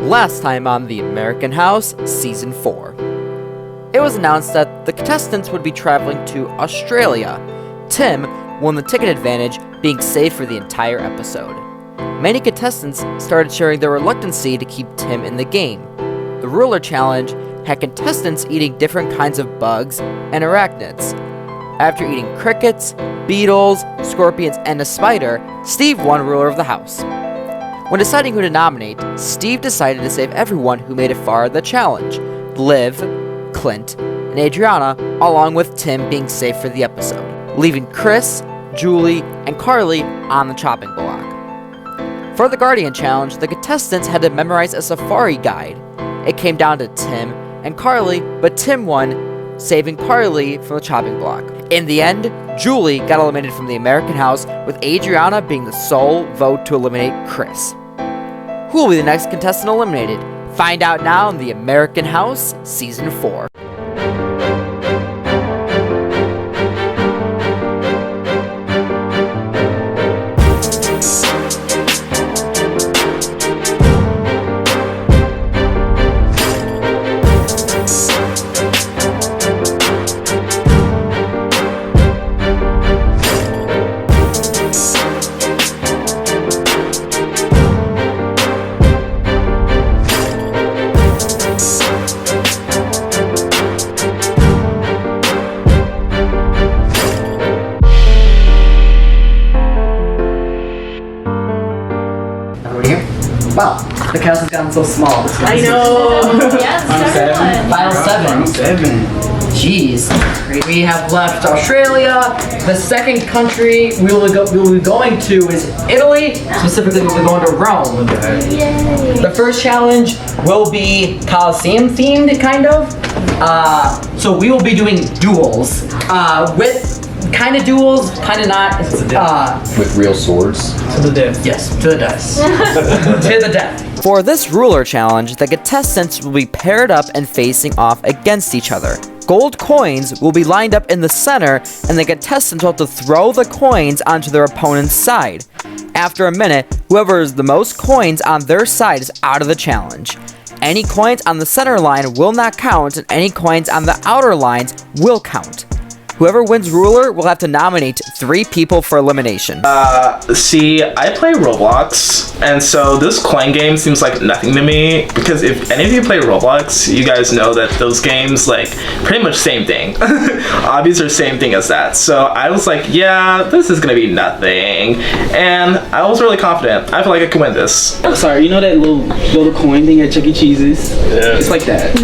last time on The American House Season 4. It was announced that the contestants would be traveling to Australia. Tim won the ticket advantage, being safe for the entire episode. Many contestants started sharing their reluctancy to keep Tim in the game. The ruler challenge had contestants eating different kinds of bugs and arachnids. After eating crickets, beetles, scorpions, and a spider, Steve won ruler of the house. When deciding who to nominate, Steve decided to save everyone who made it far in the challenge: Liv, Clint, and Adriana, along with Tim being safe for the episode, leaving Chris, Julie, and Carly on the chopping block. For the Guardian Challenge, the contestants had to memorize a safari guide. It came down to Tim and Carly, but Tim won, saving Carly from the chopping block. In the end, Julie got eliminated from the American House, with Adriana being the sole vote to eliminate Chris. Who will be the next contestant eliminated? Find out now in The American House Season 4. Wow, the cast has gotten so small. I know. Yes, Final seven. Jeez. We have left Australia. The second country we will be going to is Italy. Specifically, we'll be going to Rome. Yay. The first challenge will be Colosseum themed, kind of. So we will be doing duels. With kind of duels, kind of not. With real swords? To the death. Yes, to the death. To the death. For this ruler challenge, the contestants will be paired up and facing off against each other. Gold coins will be lined up in the center, and the contestants will have to throw the coins onto their opponent's side. After a minute, whoever has the most coins on their side is out of the challenge. Any coins on the center line will not count, and any coins on the outer lines will count. Whoever wins ruler will have to nominate 3 people for elimination. See, I play Roblox, and so this coin game seems like nothing to me, because if any of you play Roblox, you guys know that those games, like, pretty much same thing. Obbies are same thing as that. So I was like, yeah, this is gonna be nothing. And I was really confident. I feel like I could win this. I'm sorry, you know that little coin thing at Chuck E. Cheese's? Yeah. It's like that.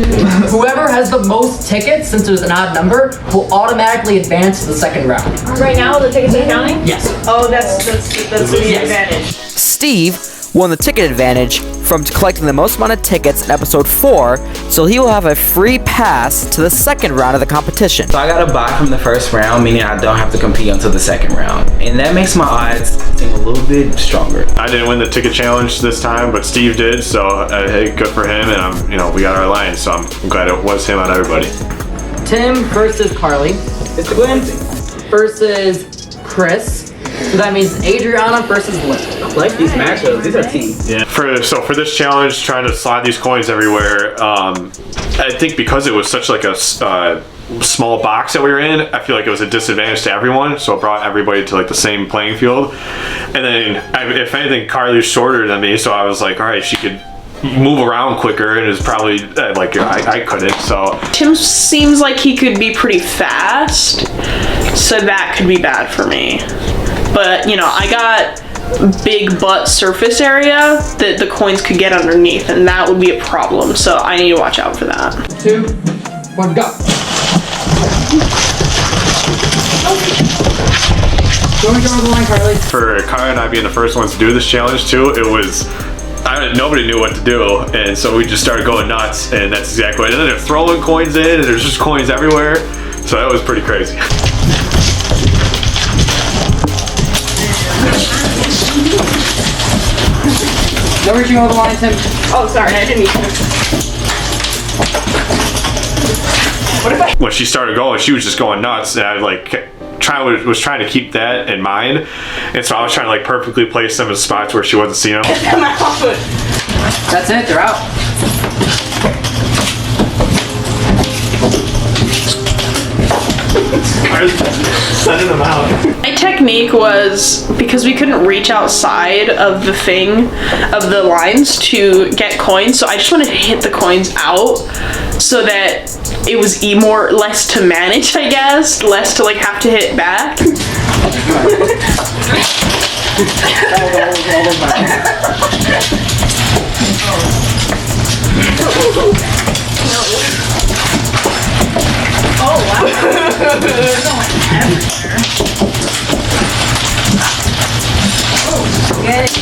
Whoever has the most tickets, since there's an odd number, will automatically advance to the second round. Right now, the tickets are counting? Yes. Oh, that's the advantage. Steve won the ticket advantage from collecting the most amount of tickets in episode 4, so he will have a free pass to the second round of the competition. So I got a bye from the first round, meaning I don't have to compete until the second round. And that makes my odds seem a little bit stronger. I didn't win the ticket challenge this time, but Steve did, so hey, good for him, and we got our alliance, so I'm glad it was him out of everybody. Tim versus Carly. Clint versus Chris. So that means Adriana versus Liv. I like these matchups. These are teams. Yeah. For this challenge, trying to slide these coins everywhere, I think because it was such like a small box that we were in, I feel like it was a disadvantage to everyone, so it brought everybody to like the same playing field. And then, if anything, Carly's shorter than me, so I was like, all right, she could move around quicker, and it's probably like I couldn't. So Tim seems like he could be pretty fast, so that could be bad for me. But I got big butt surface area that the coins could get underneath, and that would be a problem. So I need to watch out for that. 2, 1, go. for Kara and I being the first ones to do this challenge too, it was, nobody knew what to do, and so we just started going nuts, and that's exactly what. And then they're throwing coins in, and there's just coins everywhere, so that was pretty crazy. No reaching over the line, Tim. Oh, sorry, I didn't mean to. When she started going, she was just going nuts, and I was trying to keep that in mind, and so I was trying to perfectly place them in spots where she wasn't seeing them. That's it, they're out. Sending them out. My technique was, because we couldn't reach outside of the thing, of the lines to get coins, so I just wanted to hit the coins out so that it was less to manage, I guess, less to like have to hit back. Oh, wow. Get it.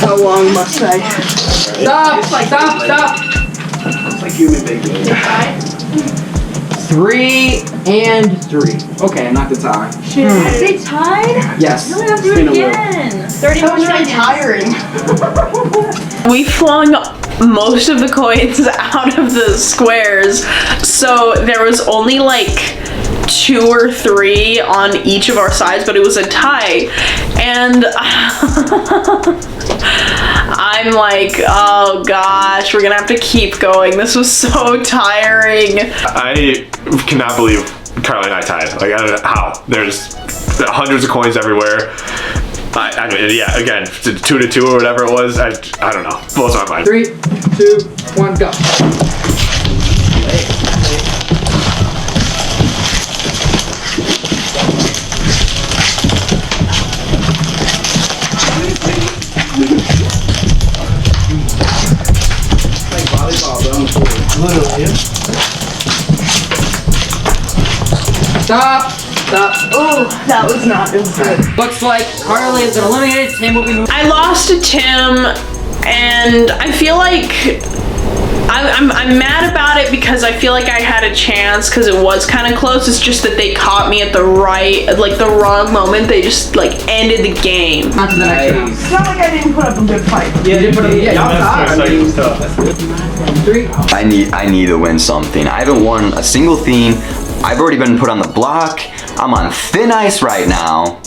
How long must I? Stop! Stop! It's like human bacon. 3 and 3. Okay, I knocked the tower. They tied? Yes. No, we have to do it again. 30 more seconds. Tiring. We flung most of the coins out of the squares, so there was only like 2 or 3 on each of our sides, but it was a tie. And I'm like, oh gosh, we're gonna have to keep going. This was so tiring. I cannot believe Carly and I tied. Like, I don't know how. There's hundreds of coins everywhere. I mean, yeah, again, 2-2 or whatever it was. I don't know. Blows my mind. 3, 2, 1, go. Stop! Oh, that was not. It was good. Looks like Carly is eliminated. Tim will be moving. I lost to Tim, and I feel like I'm mad about it because I feel like I had a chance because it was kind of close. It's just that they caught me at the wrong moment. They just like ended the game. On to the next round. It's not like I didn't put up a good fight. Yeah, you did put up. I need to win something. I haven't won a single theme. I've already been put on the block. I'm on thin ice right now.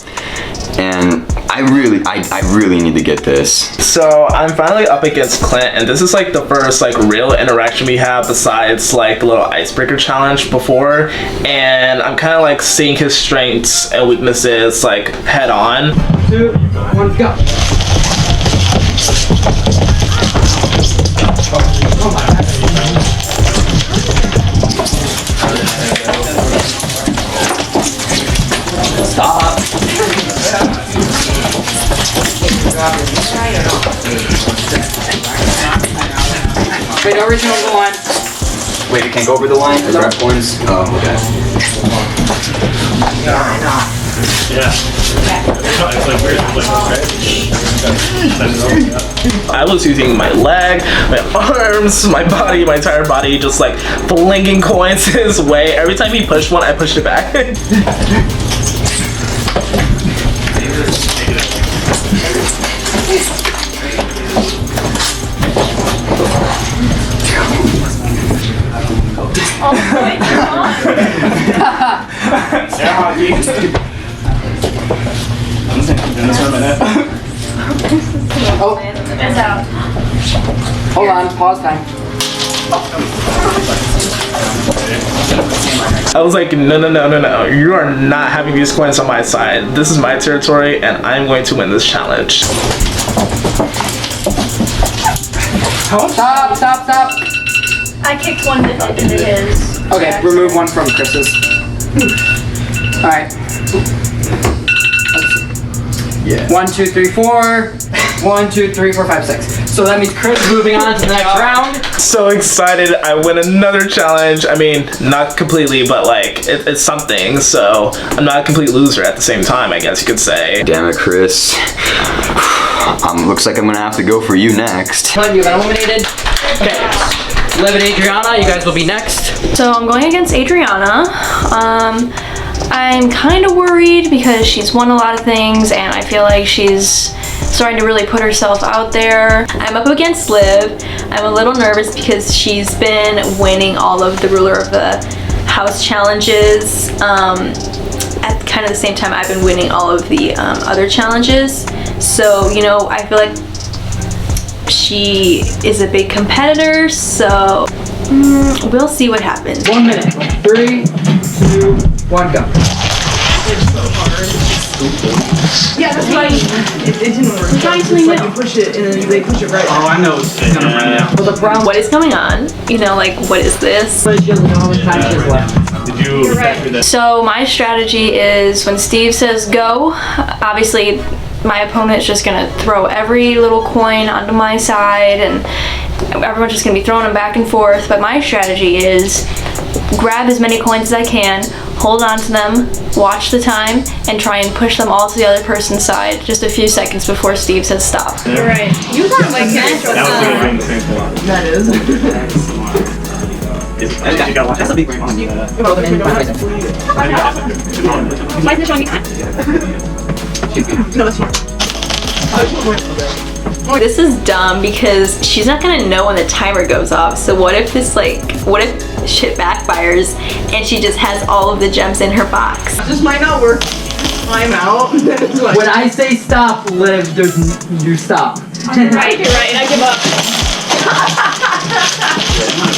And I really need to get this. So I'm finally up against Clint, and this is like the first like real interaction we have besides like the little icebreaker challenge before, and I'm kind of like seeing his strengths and weaknesses like head on. 2, 1, go. Stop. Wait, don't reach over the line. Wait, we can't go over the line? Or grab coins? Oh, okay. I was using my leg, my arms, my body, my entire body, just like flinging coins his way. Every time he pushed one, I pushed it back. Oh my god. Oh, It's out. hold on, pause time. I was like, no, you are not having these coins on my side. This is my territory, and I'm going to win this challenge. Stop. I kicked one into his. Okay, remove one from Chris's. Alright. Yeah. 1, 2, 3, 4. 1, 2, 3, 4, 5, 6. So that means Chris is moving on to the next round. So excited, I win another challenge. I mean, not completely, but like, it's something. So I'm not a complete loser at the same time, I guess you could say. Damn it, Chris. Looks like I'm gonna have to go for you next. Clint, you got eliminated. Okay. Liv and Adriana, you guys will be next. So I'm going against Adriana. I'm kind of worried because she's won a lot of things and I feel like she's starting to really put herself out there. I'm up against Liv. I'm a little nervous because she's been winning all of the ruler of the house challenges. At kind of the same time I've been winning all of the other challenges. So, you know, I feel like she is a big competitor, so We'll see what happens. 1 minute. 3, 2, 1, go. Yeah, that's what I mean. It didn't work. I'm trying to It's like you push it and then they push it right. Oh, I know. It's gonna run now. For the brown, What is going on? You know, like, what is this? she doesn't know how much time she has left. Did you factor that? So my strategy is when Steve says go, obviously my opponent's just gonna throw every little coin onto my side and everyone's just gonna be throwing them back and forth. But my strategy is grab as many coins as I can, hold on to them, watch the time, and try and push them all to the other person's side just a few seconds before Steve says stop. You're right. You got like natural That was the same thing. That is. That's a big one. Why is it showing me? No, it's not. This is dumb because she's not gonna know when the timer goes off. So what if shit backfires and she just has all of the gems in her box? This might not work. I'm out. When I say stop, Liv, you stop. Right, you're right. I give up.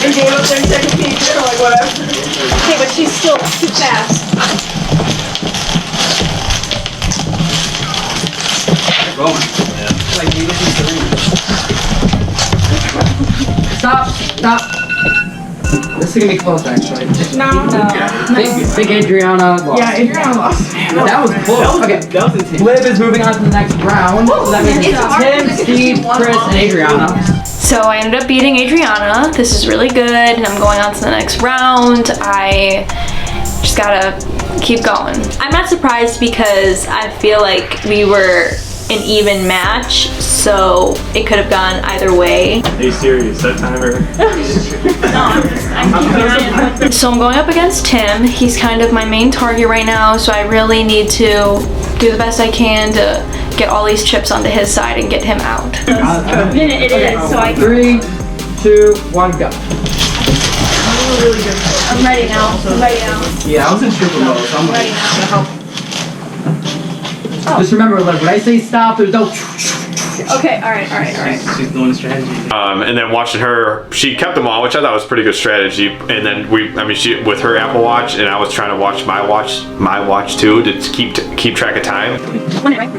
I gave up 30 seconds each, or like whatever. Okay, but she's still too fast. Stop. This is gonna be close, actually. No. Big Adriana lost. Yeah, Adriana lost. That was close. Okay. That was intense. Liv is moving on to the next round. So that means It's hard Tim, because Steve, you won Chris, all and Adriana. So I ended up beating Adriana. This is really good, and I'm going on to the next round. I just gotta keep going. I'm not surprised because I feel like we were an even match, so it could have gone either way. Are you serious? That timer? So I'm going up against Tim. He's kind of my main target right now, so I really need to do the best I can to get all these chips onto his side and get him out. It is, so I 3, 2, 1, go. I'm ready now. Yeah, I was in triple mode, so I'm ready now. Just remember, Liv, when I say stop, there's no. Okay, alright. She's doing the strategy. And then watching her, she kept them all, which I thought was pretty good strategy. And then she with her Apple Watch, and I was trying to watch my watch too, to keep track of time. 1 minute,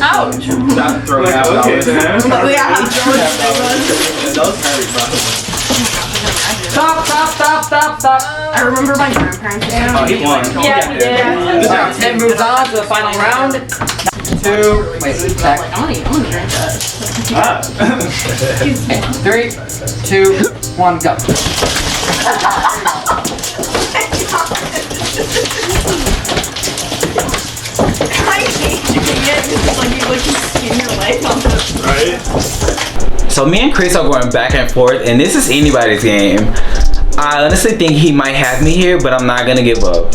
Ouch! Stop throwing out Stop. I remember my grandparents saying Oh, he won. Yeah, we did. Tim moves on to the final round. 2, wait, check. I want to drink that. 3, 2, 1, go. So me and Chris are going back and forth, and this is anybody's game. I honestly think he might have me here, but I'm not gonna give up.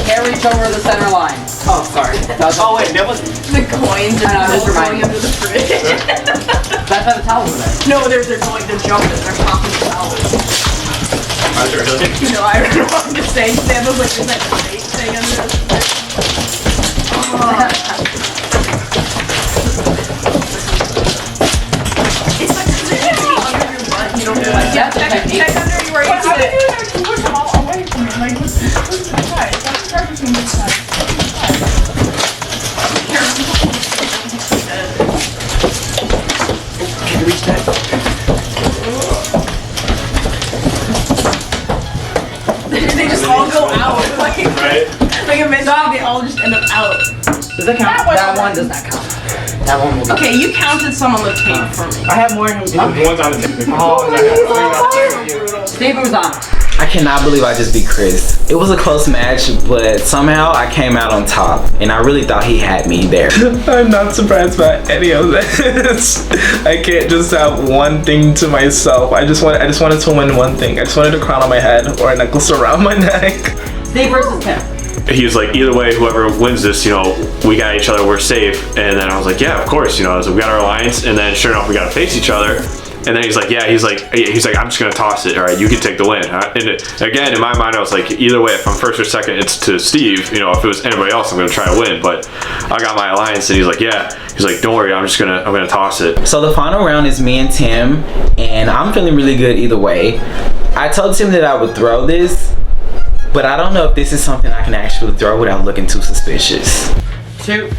Can't reach over the center line. Oh, sorry. Oh wait, that was The coins are going under the fridge. That's how the towels are there. No, they're jumping. They're popping the towels. No, I don't know what I'm just saying. Sam was like, is that fake thing under the It's like under your butt. You don't realize. Yeah, check under you where you sit. Push them all away from me. Like, what's the side? That's the between this side. Can you reach that? They just all go out. Like eventually they all just end up out. Does that count? That one does not count. That one will be. Okay, you counted some on the tape for me. I have more than One's on the tip. Oh, Steve moves on. I cannot believe I just beat Chris. It was a close match, but somehow I came out on top, and I really thought he had me there. I'm not surprised by any of this. I can't just have one thing to myself. I just wanted to win one thing. I just wanted a crown on my head or a necklace around my neck. Steve versus Tim. He was like, either way, whoever wins this, we got each other, we're safe. And then I was like, yeah, of course, so we got our alliance. And then sure enough, we got to face each other. And then he's like, yeah, he's like, I'm just gonna toss it. All right, you can take the win. And again, in my mind, I was like, either way, if I'm first or second, it's to Steve. You know, if it was anybody else, I'm gonna try to win. But I got my alliance, and he's like, yeah. He's like, don't worry, I'm gonna toss it. So the final round is me and Tim, and I'm feeling really good either way. I told Tim that I would throw this, but I don't know if this is something I can actually throw without looking too suspicious. 2,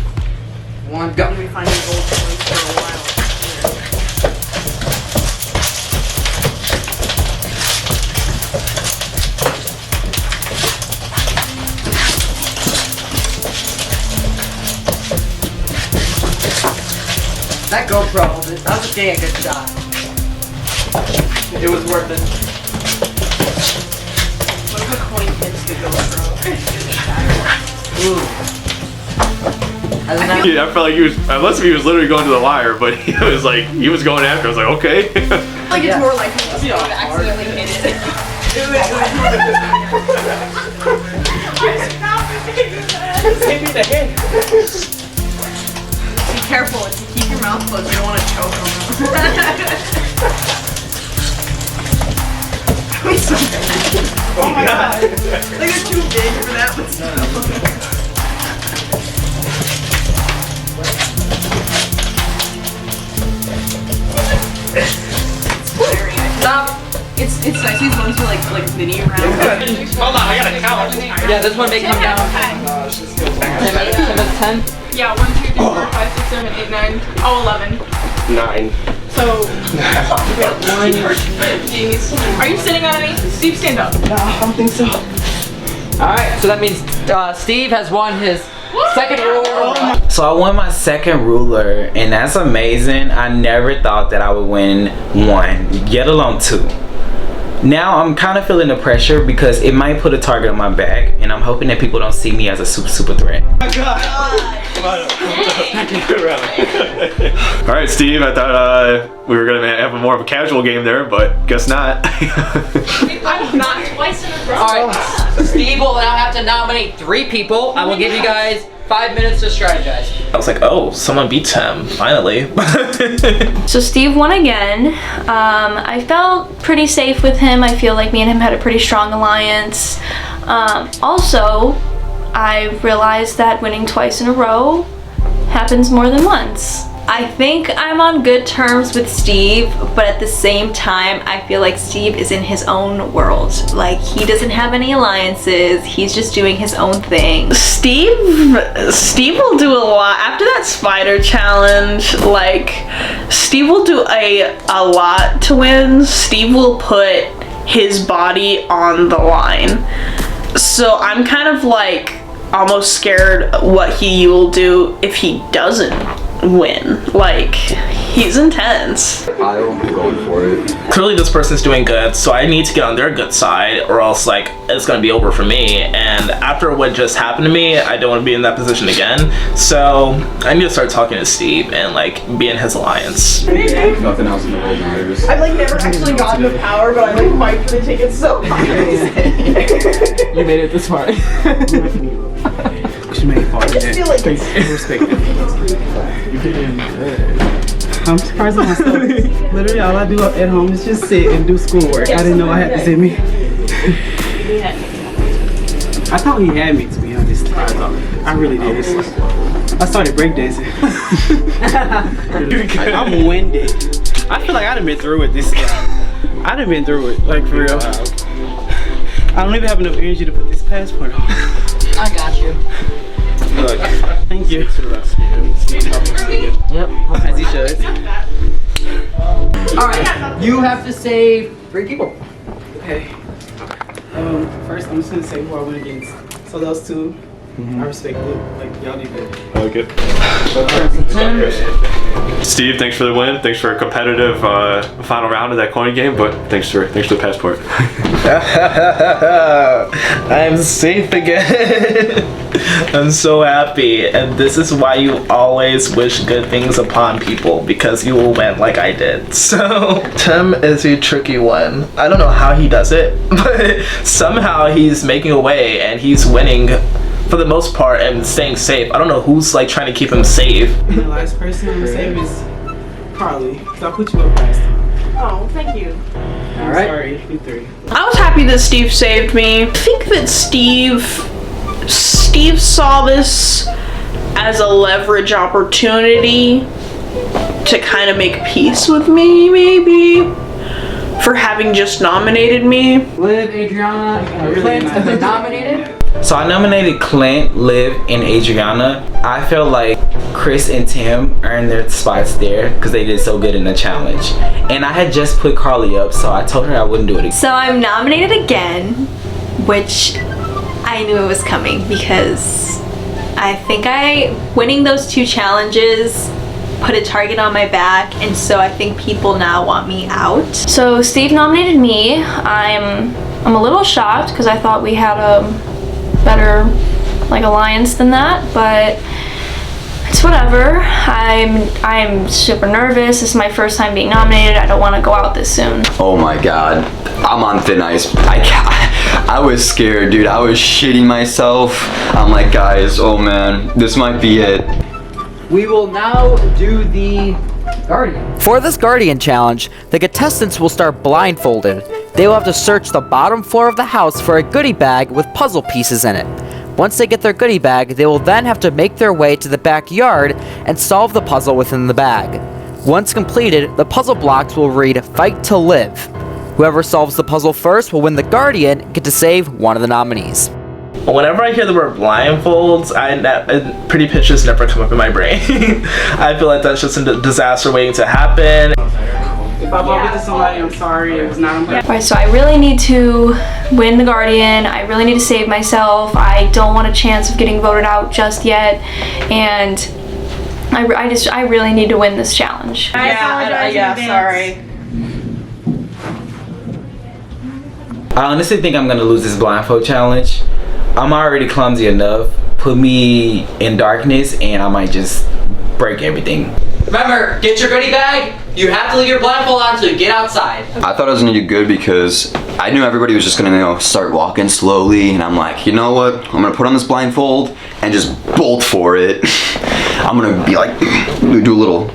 1, go. We find the gold coins for a while. That GoPro, that was a dang good shot. It was worth it. What if a coin hits the GoPro? Ooh. Yeah, I felt like he was, unless he was literally going to the wire, but he was going after. I was like, okay. Like it's more like you would accidentally hit it. Give me the hint. Be careful, if you keep your mouth closed, you don't want to choke on them. Oh my god. Like it's too big for that, but still. Stop. It's nice. These ones are like mini round. Hold on, I gotta count. Yeah, this one may come down. 10. Yeah, 1, 2, 3, 4, 5, 6, 7, 8, 9. Oh, 11. 9. So, Jeez. Are you sitting on any? Steve, stand up. I don't think so. Alright, so that means Steve has won his second ruler. So I won my second ruler, and that's amazing. I never thought that I would win 1, yet alone 2. Now I'm kind of feeling the pressure because it might put a target on my back, and I'm hoping that people don't see me as a super threat. All right, Steve. I thought we were gonna have more of a casual game there, but guess not. I'm not twice in a row. Alright, Steve will now have to nominate 3 people. I will give you guys 5 minutes to strategize. I was like, oh, someone beats him, finally. So Steve won again. I felt pretty safe with him. I feel like me and him had a pretty strong alliance. Also, I realized that winning twice in a row happens more than once. I think I'm on good terms with Steve, but at the same time, I feel like Steve is in his own world. Like, he doesn't have any alliances. He's just doing his own thing. Steve will do a lot after that spider challenge. Like, Steve will do a lot to win. Steve will put his body on the line. So I'm kind of like almost scared what he will do if he doesn't win. Like, he's intense. I'm going for it. Clearly this person's doing good, so I need to get on their good side, or else like it's gonna be over for me. And after what just happened to me, I don't want to be in that position again. So I need to start talking to Steve and like be in his alliance. Nothing else in the world matters. I've like never actually gotten the power, but I like fight for the ticket so hard. You made it this far. You made it far. I just feel like Thanks. Respect it. You did good. I'm surprised at myself. Literally, all I do at home is just sit and do schoolwork. I didn't know I had to sit me. I thought he had me, to be honest. I really did. I started breakdancing. I'm winded. I feel like I done been through it this year. I done been through it, like for real. I don't even have enough energy to put this passport on. I got you. Look, thank you. Yep. As he should. Alright, you have to save 3 people. Okay. First, I'm just gonna say who I went against. So those 2, I respect it. Like y'all did good. Okay. Steve, thanks for the win. Thanks for a competitive final round of that coin game, but thanks for the passport. I'm safe again. I'm so happy, and this is why you always wish good things upon people, because you will win like I did. So Tim is a tricky one. I don't know how he does it, but somehow he's making a way and he's winning for the most part and staying safe. I don't know who's like trying to keep him safe. And the last person I'm gonna save is Carly. So I put you up last time. Oh, thank you. All right. Sorry, you three. I was happy that Steve saved me. I think that Steve saw this as a leverage opportunity to kind of make peace with me, maybe, for having just nominated me. Liv, Adriana, and Clint have been nominated. So I nominated Clint, Liv, and Adriana. I feel like Chris and Tim earned their spots there because they did so good in the challenge. And I had just put Carly up, so I told her I wouldn't do it again. So I'm nominated again, which I knew it was coming because I think winning those 2 challenges put a target on my back, and so I think people now want me out. So Steve nominated me. I'm a little shocked because I thought we had a better alliance than that, but it's whatever. I'm super nervous. This is my first time being nominated. I don't want to go out this soon. Oh my god, I'm on thin ice. I was scared, dude. I was shitting myself. I'm like, guys, oh man, this might be it. We will now do the Guardian. For this Guardian challenge, the contestants will start blindfolded. They will have to search the bottom floor of the house for a goodie bag with puzzle pieces in it. Once they get their goodie bag, they will then have to make their way to the backyard and solve the puzzle within the bag. Once completed, the puzzle blocks will read "Fight to Live." Whoever solves the puzzle first will win the Guardian and get to save one of the nominees. Whenever I hear the word blindfolds, pretty pictures never come up in my brain. I feel like that's just a disaster waiting to happen. If I bump into somebody, I'm sorry. It was not on purpose. Alright, so I really need to win the Guardian. I really need to save myself. I don't want a chance of getting voted out just yet, and I really need to win this challenge. Sorry. I honestly think I'm gonna lose this blindfold challenge. I'm already clumsy enough. Put me in darkness and I might just break everything. Remember, get your goodie bag. You have to leave your blindfold on until you get outside. I thought I was gonna do good because I knew everybody was just gonna, start walking slowly, and I'm like, you know what? I'm gonna put on this blindfold and just bolt for it. I'm gonna be like, do a little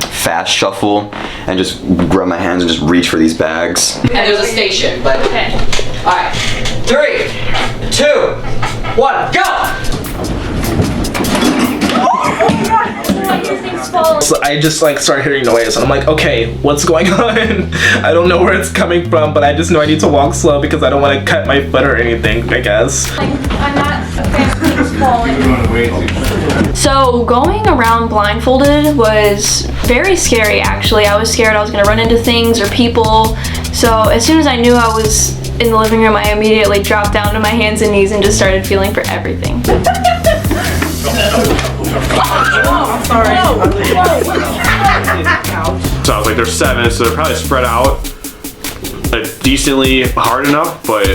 fast shuffle and just grab my hands and just reach for these bags. And there's a station, but okay. All right, 3, 2, 1, go! So I just start hearing noise and I'm like, okay, what's going on? I don't know where it's coming from, but I just know I need to walk slow because I don't want to cut my foot or anything, I guess. I'm not a fan of things falling. So going around blindfolded was very scary, actually. I was scared I was gonna run into things or people. So as soon as I knew I was in the living room, I immediately dropped down to my hands and knees and just started feeling for everything. I'm sorry. So I was like, there's 7, so they're probably spread out decently hard enough, but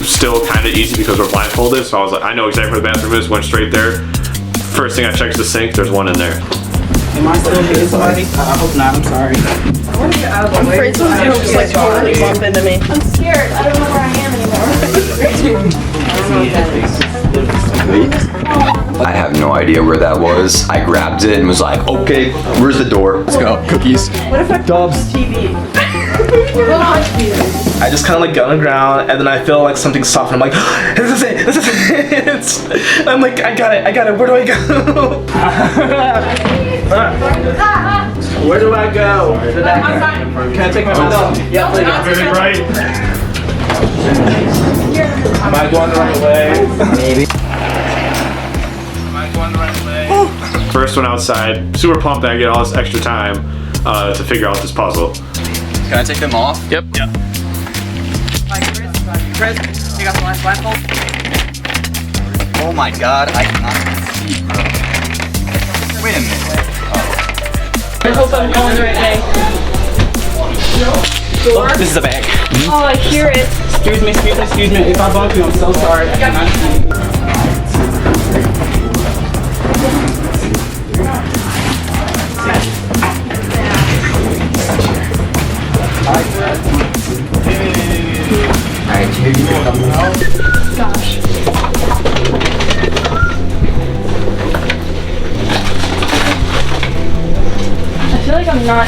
still kind of easy because we're blindfolded. So I was like, I know exactly where the bathroom is, went straight there. First thing I checked is the sink, there's one in there. Am I still hitting somebody? I hope not, I'm sorry. I'm afraid somebody will just totally bump into me. I'm scared. I don't know where I am anymore. I have no idea where that was. I grabbed it and was like, okay, where's the door? Let's go. Cookies. What if I Dubs TV? I just kind of get on the ground and then I feel like something soft and I'm like, this is it, this is it. I'm like, I got it, where do I go? Where do I go? Can I take my mask off? Yeah, very bright. Am I going the right way? Maybe. First one outside, super pumped that I get all this extra time to figure out this puzzle. Can I take them off? Yep. Chris, you got the last blindfold? Oh my god, I cannot see, bro. Wait a minute. I hope I'm going the right way. Oh, this is a bag. Oh, I hear it. Excuse me. If I bump you, I'm so sorry. I cannot see. Alright, Jude, you can come out. Gosh. I feel like I'm not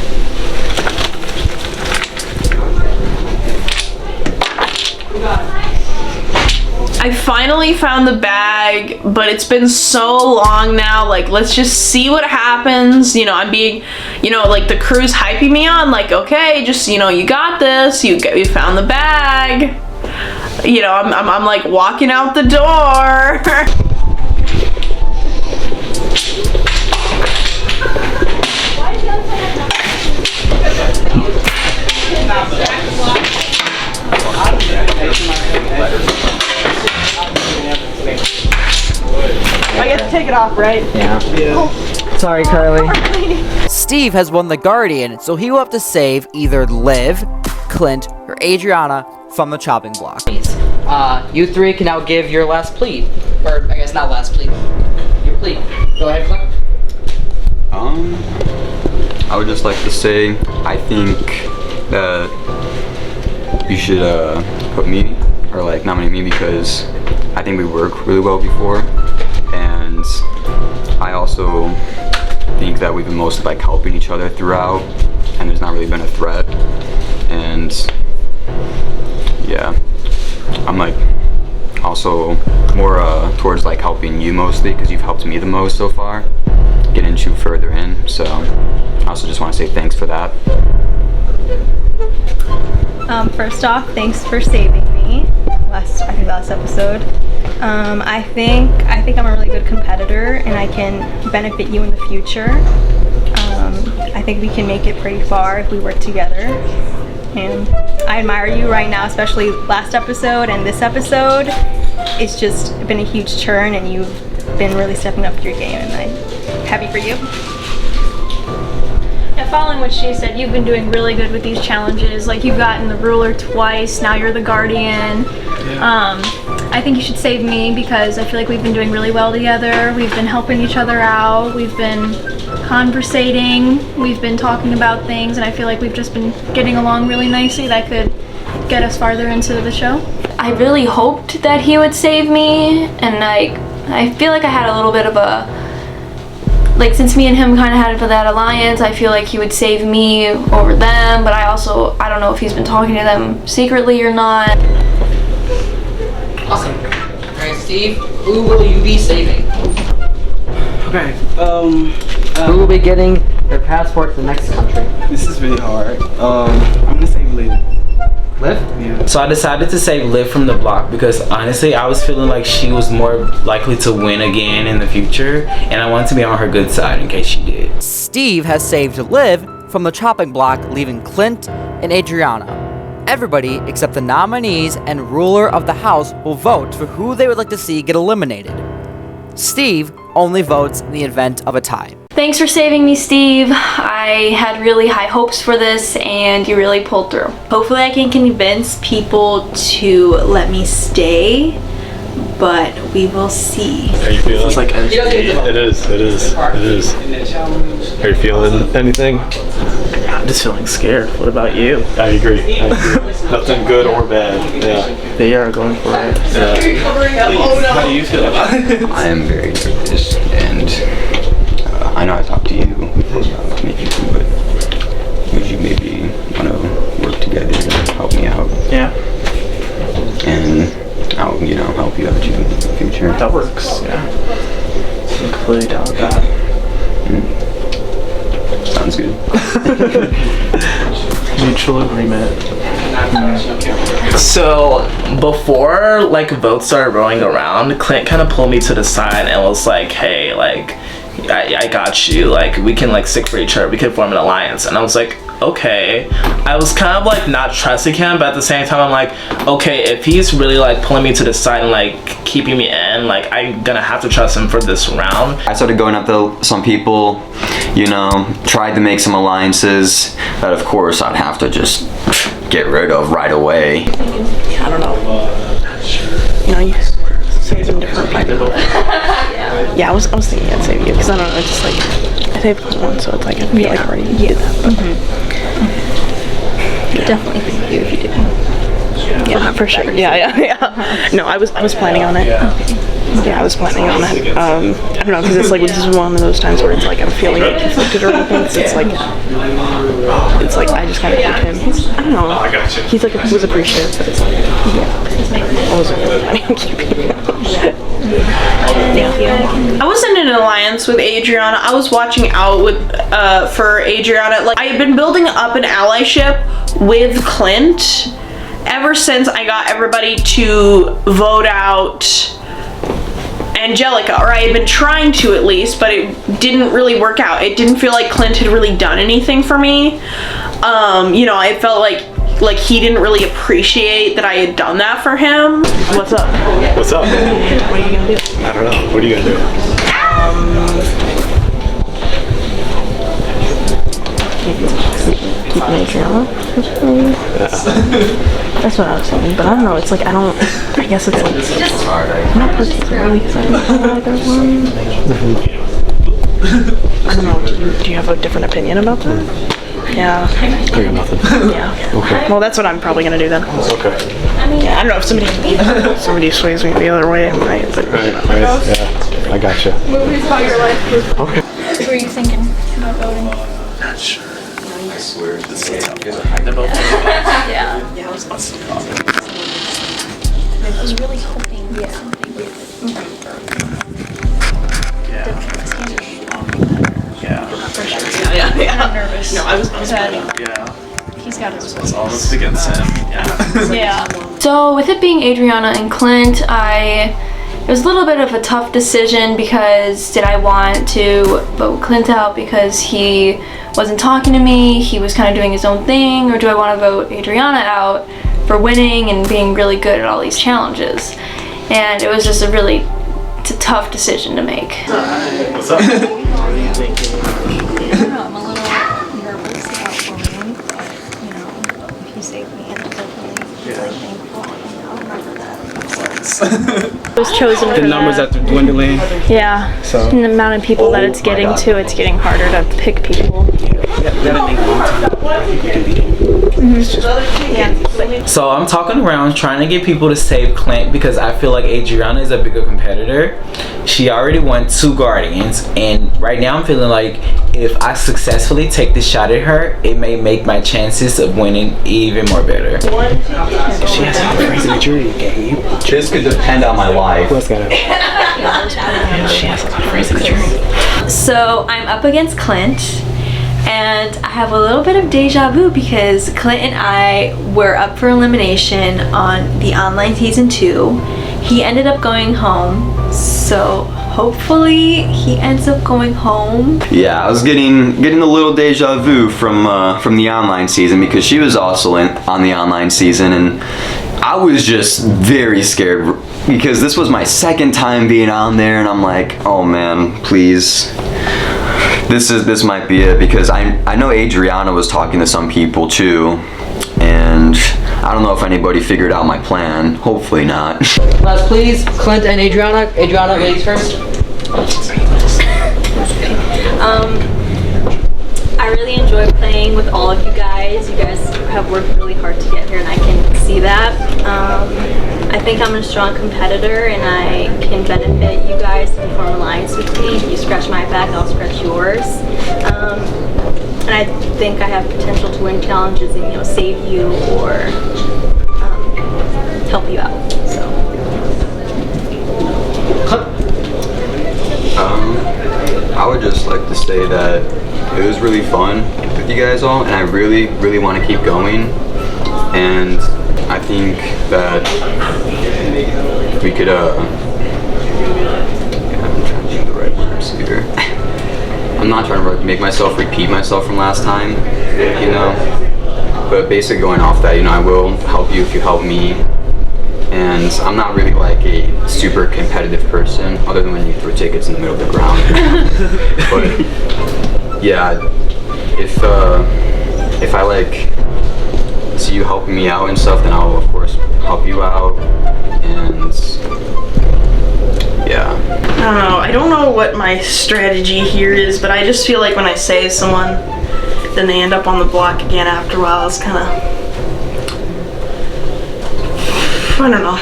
finally found the bag, but it's been so long now. Like, let's just see what happens. You know, I'm being, you know, like the crew's hyping me on, like, okay, just, you know, you got this. You found the bag. You know, I'm like walking out the door. I get to take it off, right? Yeah. Sorry, Carly. Steve has won the Guardian, so he will have to save either Liv, Clint, or Adriana from the chopping block. You three can now give your last plead. Or, I guess not last plead. Your plead. Go ahead, Clint. I would just like to say, I think that you should put me, or like nominate me, because I think we work really well before, and I also think that we've been mostly like helping each other throughout, and there's not really been a threat, and yeah, I'm like also more towards like helping you mostly, because you've helped me the most so far, getting you further in, so I also just want to say thanks for that. First off, thanks for saving me last episode. I think I'm a really good competitor and I can benefit you in the future. I think we can make it pretty far if we work together. And I admire you right now, especially last episode and this episode. It's just been a huge churn and you've been really stepping up your game, and I'm happy for you. Following what she said, you've been doing really good with these challenges. Like, you've gotten the ruler twice, now you're the Guardian. Yeah. I think you should save me because I feel like we've been doing really well together. We've been helping each other out. We've been conversating. We've been talking about things, and I feel like we've just been getting along really nicely. That could get us farther into the show. I really hoped that he would save me, and I feel like I had a little bit of a, like, since me and him kind of had that alliance, I feel like he would save me over them, but I don't know if he's been talking to them secretly or not. Awesome. Alright, Steve, who will you be saving? Okay. Who will be getting their passport to the next country? This is really hard. I'm gonna save Liv. Liv? Yeah. So I decided to save Liv from the block because honestly I was feeling like she was more likely to win again in the future, and I wanted to be on her good side in case she did. Steve has saved Liv from the chopping block, leaving Clint and Adriana. Everybody except the nominees and ruler of the house will vote for who they would like to see get eliminated. Steve only votes in the event of a tie. Thanks for saving me, Steve. I had really high hopes for this and you really pulled through. Hopefully I can convince people to let me stay, but we will see. Are you feeling? It's like It is. Are you feeling anything? I'm just feeling scared. What about you? I agree. Nothing good or bad. Yeah. They are going for it. Yeah. How do you feel about it? I am very nervous, and I know I talked to you about maybe, but would you maybe want to work together to help me out? Yeah. And I'll, help you out in the future. That works, yeah. I'm completely down with that. Sounds good. Mutual agreement. So before like votes started rolling around, Clint kind of pulled me to the side and was like, hey, like I got you, like we can like stick for each other, we can form an alliance. And I was like, okay. I was kind of like not trusting him, but at the same time I'm like, okay, if he's really like pulling me to the side and like keeping me in, like I'm gonna have to trust him for this round. I started going up to some people, tried to make some alliances that of course I'd have to just get rid of right away. I don't know. You say some different people. Yeah, I was thinking I'd save you because I don't know, it's just like I saved one, so it's like I feel like I already did that. But Definitely thank you if you did. yeah, for sure. Yeah. No, I was planning on it. Yeah. Okay. Yeah, I was planning on it. I don't know, because it's like, this is one of those times where it's like, I'm feeling like conflicted or anything. So it's like, I just kind of pick him. I don't know. He's like, was appreciative, but it's like, yeah. I wasn't really planning on keeping I wasn't in an alliance with Adriana. I was watching out with for Adriana. Like, I had been building up an allyship with Clint ever since I got everybody to vote out Angelica, or I had been trying to at least, but it didn't really work out. It didn't feel like Clint had really done anything for me. You know, I felt like he didn't really appreciate that I had done that for him. What's up? What's up? What are you gonna do? I don't know. What are you gonna do? Keep Adriana? That's what I was saying, but I don't know, it's like, I guess it's like, I'm not particularly excited about either one. I don't know, do you have a different opinion about that? Yeah. I got nothing. Yeah. Okay. Well, that's what I'm probably gonna do then. Okay. Yeah, I don't know if somebody sways me the other way, I might, but Right. Yeah. I gotcha. Movies about your life. Okay. What were you thinking about voting? Not sure. I swear this is how you guys are hyped about this. Yeah. Yeah, I was I was really hoping something would I'm nervous. No, I was that he's got his it's almost against him. Yeah. So with it being Adriana and Clint, it was a little bit of a tough decision because did I want to vote Clint out because he wasn't talking to me, he was kind of doing his own thing, or do I want to vote Adriana out for winning and being really good at all these challenges? And it was just it's a tough decision to make. What's up? I don't know, I'm a little nervous about voting, but you know, if you save me, I'm definitely really thankful, and I'll remember that. I was chosen for The numbers that. are dwindling. Yeah, So- and the amount of people that it's getting to, it's getting harder to pick people. So I'm talking around trying to get people to save Clint because I feel like Adriana is a bigger competitor. She already won 2 Guardians, and right now I'm feeling like if I successfully take the shot at her, it may make my chances of winning even more better. She has a crazy jury game. This could depend on my life. Who else got it? She has a crazy jury. So I'm up against Clint. And I have a little bit of deja vu because Clint and I were up for elimination on the online season 2. He ended up going home, so hopefully he ends up going home. Yeah, I was getting a little deja vu from the online season because she was also on the online season, and I was just very scared because this was my second time being on there, and I'm like, oh man, please. This might be it because I know Adriana was talking to some people too, and I don't know if anybody figured out my plan. Hopefully not. Last please, Clint and Adriana. Adriana, ladies first. I really enjoy playing with all of you guys. You guys have worked really hard to get here, and I can see that. I think I'm a strong competitor, and I can benefit you guys to form an alliance with me. If you scratch my back, I'll scratch yours. And I think I have potential to win challenges and save you or help you out. So. I would just like to say that it was really fun with you guys all, and I really, really want to keep going. And I think that we could, I'm trying to think of the right words here. I'm not trying to make myself repeat myself from last time, but basically going off that, I will help you if you help me. And I'm not really like a super competitive person, other than when you throw tickets in the middle of the ground. But yeah, if I like see you helping me out and stuff, then I'll of course help you out. And yeah. I don't know what my strategy here is, but I just feel like when I save someone, then they end up on the block again after a while. It's kind of, I don't know.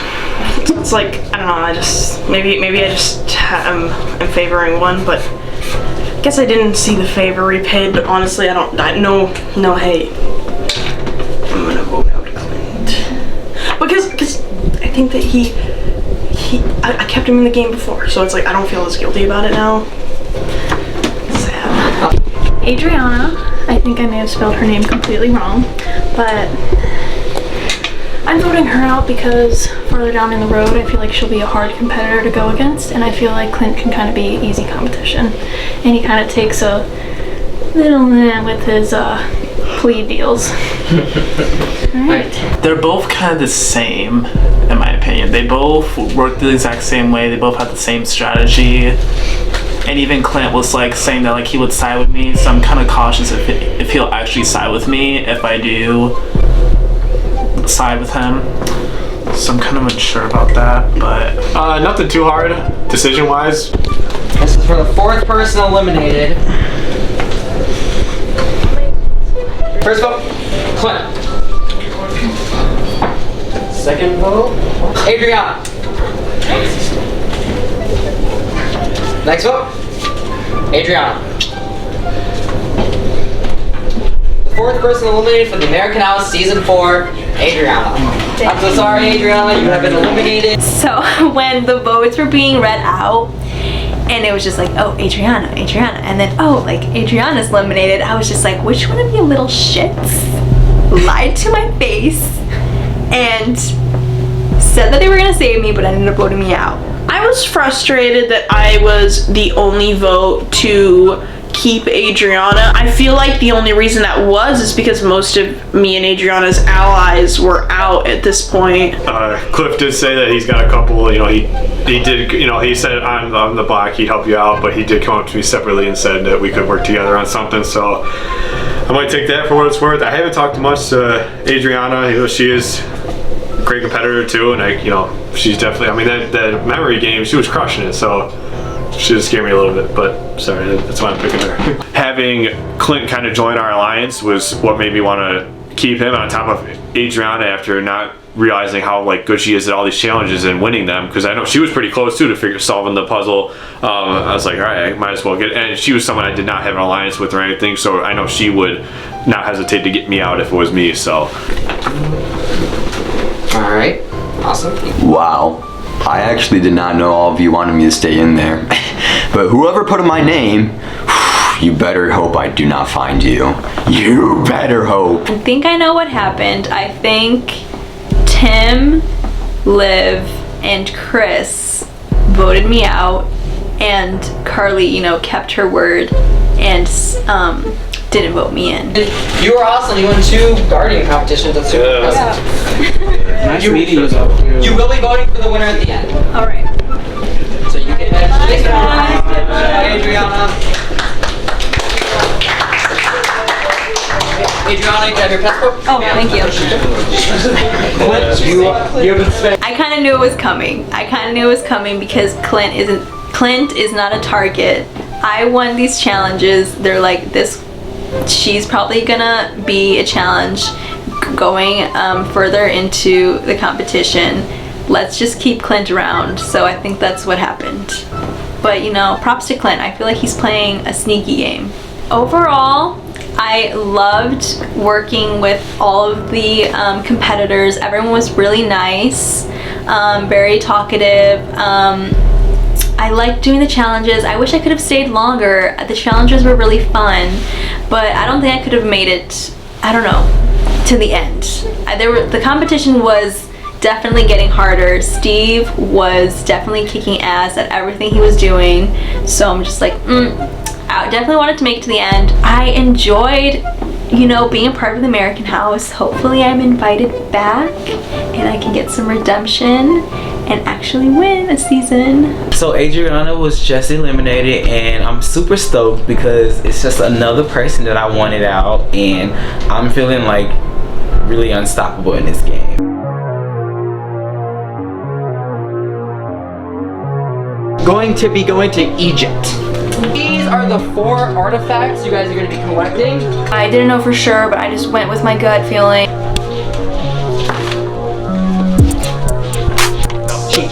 It's like, I don't know, I just, maybe I just am favoring one, but I guess I didn't see the favor repaid, but honestly, no hate. I'm gonna vote out Clint. Because I think that I kept him in the game before, so it's like, I don't feel as guilty about it now. Sad. Adriana, I think I may have spelled her name completely wrong, but I'm voting her out because farther down in the road, I feel like she'll be a hard competitor to go against, and I feel like Clint can kind of be easy competition, and he kind of takes a little with his plea deals. Alright. They're both kind of the same, in my opinion. They both work the exact same way. They both have the same strategy. And even Clint was like saying that like he would side with me, so I'm kind of cautious if he'll actually side with me if I do side with him. So I'm kind of unsure about that, but nothing too hard decision-wise. This is for the 4th person eliminated. First vote, Clint. Second vote, Adriana. Next vote, Adriana. The 4th person eliminated for the American House Season 4, Adriana. I'm so sorry, Adriana, you have been eliminated. So when the votes were being read out, and it was just like, oh, Adriana, and then, oh, like, Adriana's eliminated, I was just like, which one of you little shits lied to my face and said that they were gonna save me, but ended up voting me out? I was frustrated that I was the only vote to keep Adriana. I feel like the only reason that was is because most of me and Adriana's allies were out at this point. Cliff did say that he's got a couple, he did, he said on the block he'd help you out, but he did come up to me separately and said that we could work together on something, so I might take that for what it's worth. I haven't talked much to Adriana, she is a great competitor too, and she's definitely, that memory game, she was crushing it, so she just scared me a little bit, but sorry, that's why I'm picking her. Having Clint kind of join our alliance was what made me want to keep him on top of Adriana after not realizing how good she is at all these challenges and winning them, because I know she was pretty close too to solving the puzzle. I was like, all right, I might as well get it. And she was someone I did not have an alliance with or anything, so I know she would not hesitate to get me out if it was me, so. All right, awesome. Wow. I actually did not know all of you wanted me to stay in there. But whoever put in my name, you better hope I do not find you. You better hope. I think I know what happened. I think Tim, Liv, and Chris voted me out, and Carly, kept her word and didn't vote me in. You were awesome. You won 2 Guardian competitions. That's super impressive. Nice meeting you though. You will be voting for the winner at the end. All right. So you can head to this one. Adriana. Adriana, you can have your passport. Oh, thank you. I kind of knew it was coming. Because Clint is not a target. I won these challenges. They're like this. She's probably gonna be a challenge going further into the competition. Let's just keep Clint around. So I think that's what happened. But props to Clint. I feel like he's playing a sneaky game. Overall, I loved working with all of the competitors. Everyone was really nice, very talkative. I liked doing the challenges. I wish I could have stayed longer. The challenges were really fun, but I don't think I could have made it, to the end. The competition was definitely getting harder. Steve was definitely kicking ass at everything he was doing, so I'm just like, I definitely wanted to make it to the end. I enjoyed, being a part of the American House. Hopefully I'm invited back and I can get some redemption and actually win a season. So Adriana was just eliminated, and I'm super stoked because it's just another person that I wanted out, and I'm feeling like really unstoppable in this game. Going to Egypt. These are the 4 artifacts you guys are going to be collecting. I didn't know for sure, but I just went with my gut feeling. Cheat.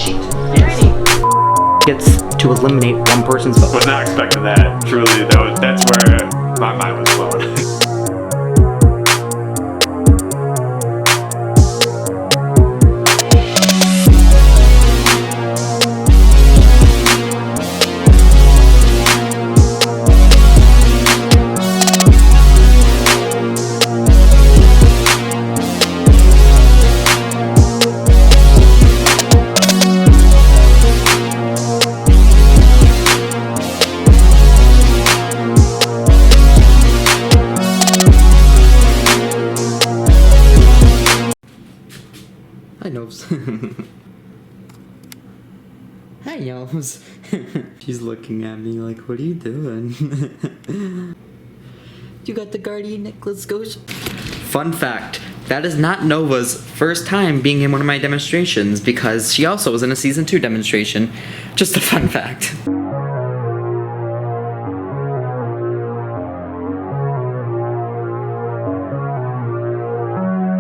to eliminate one person's vote. Was not expecting that. Truly, that's where my mind was blown. Hi, Nose. Hi, Nose. She's looking at me like, what are you doing? You got the Guardian necklace, Ghost? Fun fact, that is not Nova's first time being in one of my demonstrations because she also was in a Season 2 demonstration. Just a fun fact.